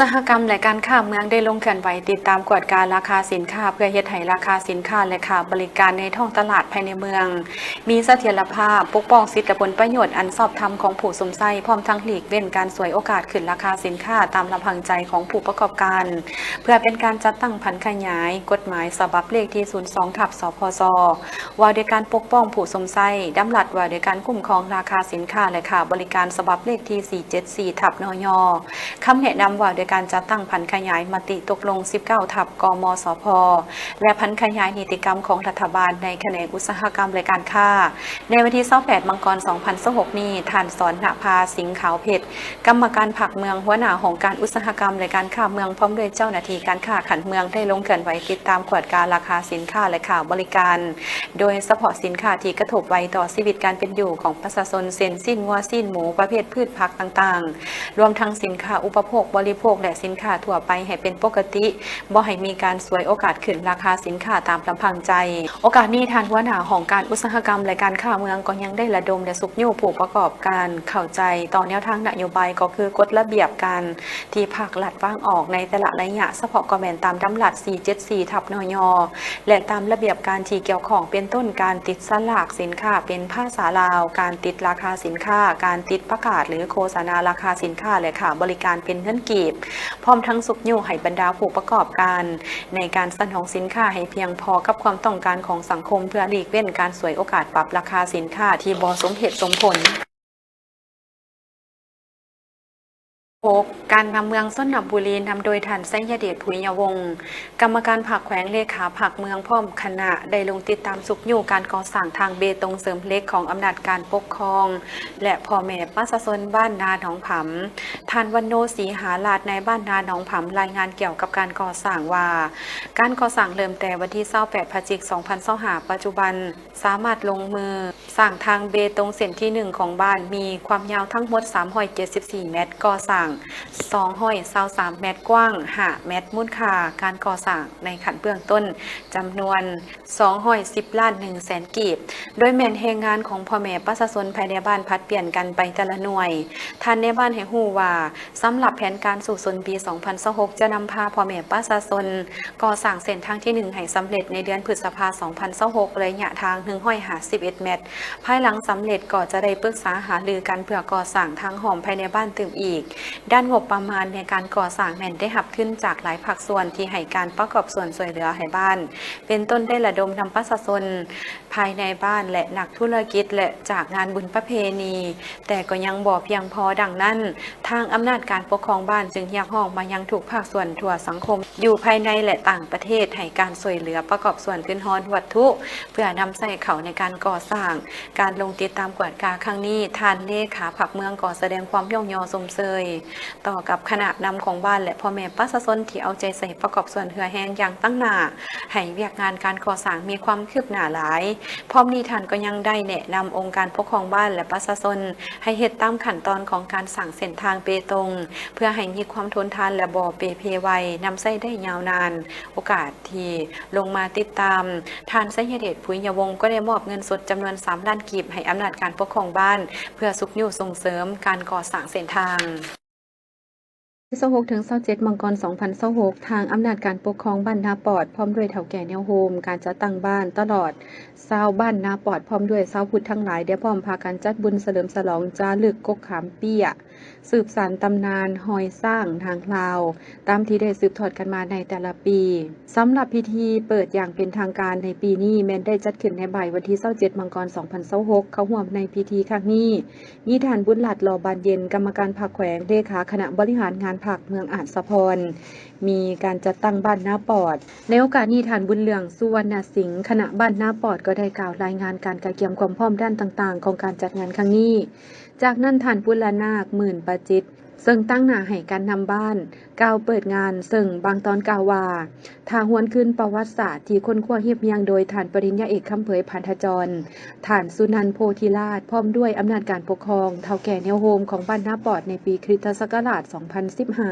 สหกรรมและการค้าเมืองได้ลงเคลื่อนไหวติดตามกวดการราคาสินค้าเพื่อเฮ็ดให้ราคาสินค้าและค่าบริการในท้องตลาดภายในเมืองมีเสถียรภาพปกป้องสิทธิและผลประโยชน์อันชอบธรรมของผู้สมใช้พร้อมทั้งหลีกเว้นการสวยโอกาสขึ้นราคาสินค้าตามลำพังใจของผู้ประกอบการเพื่อเป็นการจัดตั้งผันขยายกฎหมายฉบับเลขที่02/สพซว่าด้วยการปกป้องผู้สมใช้ดำรัสว่าด้วยการคุ้มครองราคาสินค้าและค่าบริการฉบับเลขที่474/นย.คำแนะนำว่าการจัดตั้งผันขยายมติตกลง19/กมสพและผันขยายนิติกรรมของรัฐบาลในแขนงอุตสาหกรรมและการค้าในวันที่28 มังกร 2026 นี้ท่านสอนณภาสิงห์ขาวเพชรกรรมการผักเมืองหัวหน้าของการอุตสาหกรรมและการค้าเมืองพร้อมด้วยเจ้าหน้าที่การค้าขันเมืองได้ลงเคลื่อนไหวติดตามกวดการราคาสินค้าและค่าบริการโดยเฉพาะสินค้าที่กระทบไว้ต่อชีวิตการเป็นอยู่ของประชาชนเช่นสิ้นวัวสิ้นหมูประเภทพืชผักต่างๆรวมทั้งสินค้าอุปโภคบริโภคและสินค้าทั่วไปให้เป็นปกติบ่ให้มีการสวยโอกาสขึ้นราคาสินค้าตามลำพังใจโอกาสนี้ทางหัวหน้าของการอุตสาหกรรมและการค้าเมืองก็ยังได้ระดมและสุกยู่ผู้ประกอบการเข้าใจต่อแนวทางนโยบายก็คือกฎระเบียบการที่ภาครัฐวางออกในแต่ละระยะเฉพาะกระแม่นตามดำรัส474/นย.และตามระเบียบการที่เกี่ยวข้องเป็นต้นการติดสลากสินค้าเป็นภาษาลาวการติดราคาสินค้าการติดประกาศหรือโฆษณาราคาสินค้าและค่าบริการเป็นเงินกีบพร้อมทั้งสุกยู่ให้บรรดาผู้ประกอบการในการสนองสินค้าให้เพียงพอกับความต้องการของสังคมเพื่อหลีกเว้นการสวยโอกาสปรับราคาสินค้าที่บ่สมเหตุสมผลการนำเมืองส้นนับบุรีนำโดยท่านไสยเดชผุยยวงศ์กรรมการผักแขวงเลขาผักเมืองพร้อมคณะได้ลงติดตามสุกยู่การก่อสร้างทางเบตงเสริมเหล็กของอำนาจการปกครองและพ่อแม่ประชาชนบ้านนาหนองผำท่านวันโนศรีหาลาดในบ้านนาหนองผำรายงานเกี่ยวกับการก่อสร้างว่าการก่อสร้างเริ่มแต่วันที่28 พฤศจิกายน 2025ปัจจุบันสามารถลงมือสร้างทางเบตงเส้นที่1ของบ้านมีความยาวทั้งหมด374 เมตรก่อสร้าง223 เมตรกว้าง5 เมตรมูลค่าการก่อสร้างในขั้นเบื้องต้นจำนวน210 ล้าน1แสนกีบโดยแม่นแรงงานของพ่อแม่ประชาชนภายในบ้านพัดเปลี่ยนกันไปแต่ละหน่วยท่านในบ้านให้ฮู้ว่าสำหรับแผนการสู่สนปี 2026 จะนำพาพ่อแม่ประชาชนก่อสร้างเส้นทางที่1ให้สำเร็จในเดือนพฤษภาคม 2026 ระยะทาง151 เมตรภายหลังสำเร็จก็จะได้ปรึกษาหารือกันเพื่อก่อสร้างทางหอมภายในบ้านเติมอีกด้านงบประมาณในการก่อสร้างแม่นได้หับขึ้นจากหลายภาคส่วนที่ให้การประกอบส่วนช่วยเหลือให้บ้านเป็นต้นได้ระดมนำประชาชนภายในบ้านและนักธุรกิจและจากงานบุญประเพณีแต่ก็ยังบ่เพียงพอดังนั้นทางอำนาจการปกครองบ้านจึงเรียกร้องมายังทุกภาคส่วนทั่วสังคมอยู่ภายในและต่างประเทศให้การช่วยเหลือประกอบส่วนพื้นฮอนวัตถุเพื่อนำใส่เขาในการก่อสร้างการลงติดตามกวดกาครั้งนี้ท่านเลขาผักเมืองก่อแสดงความย่องยอสมเชยต่อกับคณะนำของบ้านและพ่อแม่ประชาชนที่เอาใจใส่ประกอบส่วนเหือแห้งอย่างตั้งหน้าให้เวียกงานการก่อสร้างมีความคืบหน้าหลายพร้อมนี้ท่านก็ยังได้แนะนำองค์การปกครองบ้านและประชาชนให้เฮ็ดตามขั้นตอนของการสร้างเส้นทางเปตงเพื่อให้มีความทนทานและบ่เปเพไวนำใช้ได้ยาวนานโอกาสที่ลงมาติดตามท่านไสยเดชผุยยวงศ์ก็ได้มอบเงินสดจำนวน3 ล้านกีบให้อำนาจการปกครองบ้านเพื่อสุขยู่ส่งเสริมการก่อสร้างเส้นทาง26 ถึง 27 มังกร 2026 ทางอำนาจการปกครองบ้านนาปอดพร้อมด้วยเฒ่าแก่แนวโฮมการจัดตั้งบ้านตลอดชาวบ้านนาปอดพร้อมด้วยชาวพุทธทั้งหลายได้พร้อมพากันจัดบุญเฉลิมฉลองจารึกกกขามเปี้ยสืบสานตำนานหอยสร้างทางลาวตามที่ได้สืบทอดกันมาในแต่ละปีสำหรับพิธีเปิดอย่างเป็นทางการในปีนี้แม้นได้จัดขึ้นในบ่ายวันที่27 มังกร 2026เข้าร่วมในพิธีครั้งนี้มีท่านบุญหลัดหล่อบานเย็นกรรมการผักแขวงเลขาคณะบริหารงานผักเมืองอาจสะพรมีการจัดตั้งบ้านนาปอดในโอกาสนี้ท่านบุญเรืองสุวรรณสิงห์คณะบ้านนาปอดก็ได้กล่าวรายงานการกระเกียมความพร้อมด้านต่างๆของการจัดงานครั้งนี้จากนั้นท่านปุลนาคหมื่นประจิตซึ่งตั้งหน้าให้การนำบ้านกล่าวเปิดงานซึ่งบางตอนกล่าวว่าทางหวนขึ้นประวัติศาสตร์ที่คนขั้วเฮียบเมียงโดยท่านปริญญาเอกคำเผยพันธจรท่านสุนันท์โพธิราชพร้อมด้วยอำนาจการปกครองเฒ่าแก่แนวโฮมของบ้านนาปอดในปีคริสตศักราช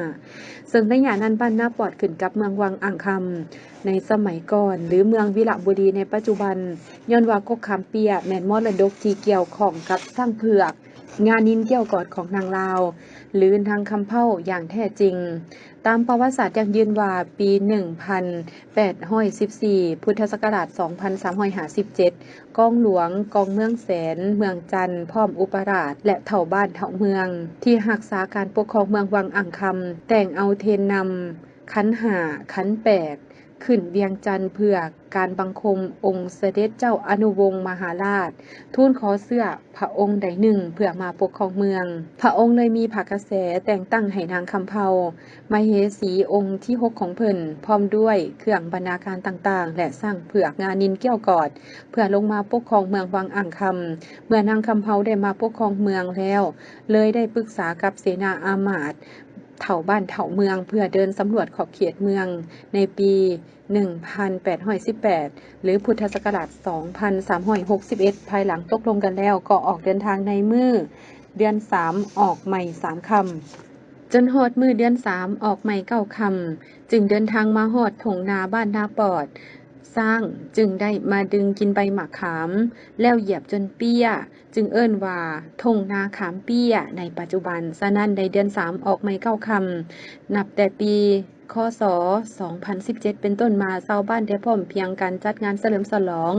2015 ซึ่งในย่านนั้นบ้านนาปอดขึ้นกับเมืองวังอ่างคำในสมัยก่อนหรือเมืองวิระบุรีในปัจจุบันย้อนว่ากกขามเปียแม่นมรดกที่เกี่ยวข้องกับสร้างเผือกงานนินเกี่ยวกอดของนางลาว หรือนางคำเผ่าอย่างแท้จริงตามประวัติศาสตร์ยังยืนว่าปี 1814 พุทธศักราช 2357 กองหลวงกองเมืองแสน เมืองจันทน์พร้อมอุปราชและเถ่าบ้านเถ่าเมือง ที่รักษาการปกครองเมืองวังอ่างคำแต่งเอาเทนนำขันหาขันแปดขึ้นเวียงจันทน์เพื่อการบังคมองค์เสด็จเจ้าอนุวงศ์มหาราชทูลขอเสื้อพระองค์ใดหนึ่งเพื่อมาปกครองเมืองพระองค์เลยมีพระกระแสแต่งตั้งให้นางคำเภามเหสีองค์ที่6ของเพิ่นพร้อมด้วยเครื่องบรรณาการต่างๆและสร้างเผือกงานินเกี้ยวกอดเพื่อลงมาปกครองเมืองวังอ่างคำเมื่อนางคำเภาได้มาปกครองเมืองแล้วเลยได้ปรึกษากับเสนาอามาตย์เถ่าบ้านเถ่าเมืองเพื่อเดินสำรวจขอบเขตเมืองในปี 1818 หรือพุทธศักราช 2361 ภายหลังตกลงกันแล้วก็ออกเดินทางในมือเดือน 3 ออกใหม่ 3 คำจนฮอดมือเดือน 3 ออกใหม่ 9 คำจึงเดินทางมาฮอดถงนาบ้านนาปอดสร้างจึงได้มาดึงกินใบหมากขามแล้วเหยียบจนเปี้ยจึงเอิ้นว่าทงนาขามเปี้ยในปัจจุบันฉะนั้นในเดือน 3 ออกใหม่ 9 คำนับแต่ปีคศ 2017 เป็นต้นมาชาวบ้านได้พร้อมเพรียงกันจัดงานเฉลิมฉลอง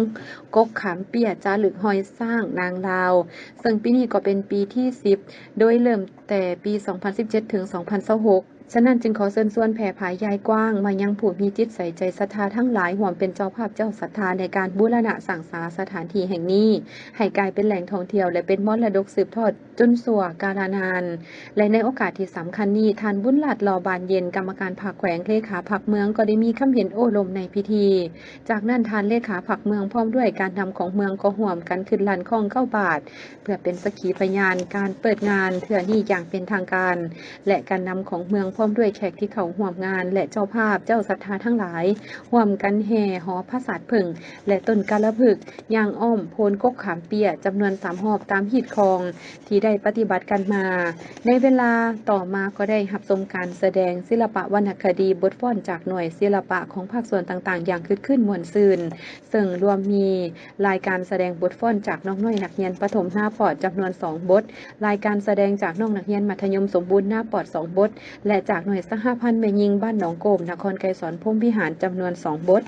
กกขามเปี้ยจารึกหอยสร้างนางลาวซึ่งปีนี้ก็เป็นปีที่ 10 โดยเริ่มแต่ปี 2017 ถึง 2026ฉะนั้นจึงขอเชิญชวนแผ่ภายยายกว้างมายังผู้มีจิตใส่ใจศรัทธาทั้งหลายร่วมเป็นเจ้าภาพเจ้าศรัทธาในการบูรณะสร้างสถานที่แห่งนี้ให้กลายเป็นแหล่งท่องเที่ยวและเป็นมรดกสืบทอดจนสั่วกาลนานและในโอกาสที่สำคัญนี้ท่านบุญหลาดลอบานเย็นกรรมการภาคแขวงเลขาภาคเมืองก็ได้มีคำเห็นโอ้ลมในพิธีจากนั้นท่านเลขาภาคเมืองพร้อมด้วยการนำของเมืองก็ร่วมกันขึ้นลานข้อง9 บาทเพื่อเป็นสักขีพยานการเปิดงานเทื่อนี้อย่างเป็นทางการและการนำของเมืองพร้อมด้วยแขกที่เขาร่วมงานและเจ้าภาพเจ้าศรัทธาทั้งหลายร่วมกันแห่หอพระศาสตร์ผึ่งและต้นกาละผึกย่างอ้อมโพนกกขามเปียจำนวน3 หอบตามหีดคองที่ได้ปฏิบัติกันมาในเวลาต่อมาก็ได้รับชมการแสดงศิลปะวรรณคดีบทฟ้อนจากหน่วยศิลปะของภาคส่วนต่างๆอย่างคึกคืนม่วนซื่นซึ่งรวมมีรายการแสดงบทฟ้อนจากน้องน้อยนักเรียนประถมหน้าปอดจำนวน2 บทรายการแสดงจากน้องนักเรียนมัธยมสมบูรณ์หน้าปอด2 บทและจากหน่วยสหพันธ์แม่ยิงบ้านหนองโกมนครไกรสอนพรหมวิหารจำนวน2 บท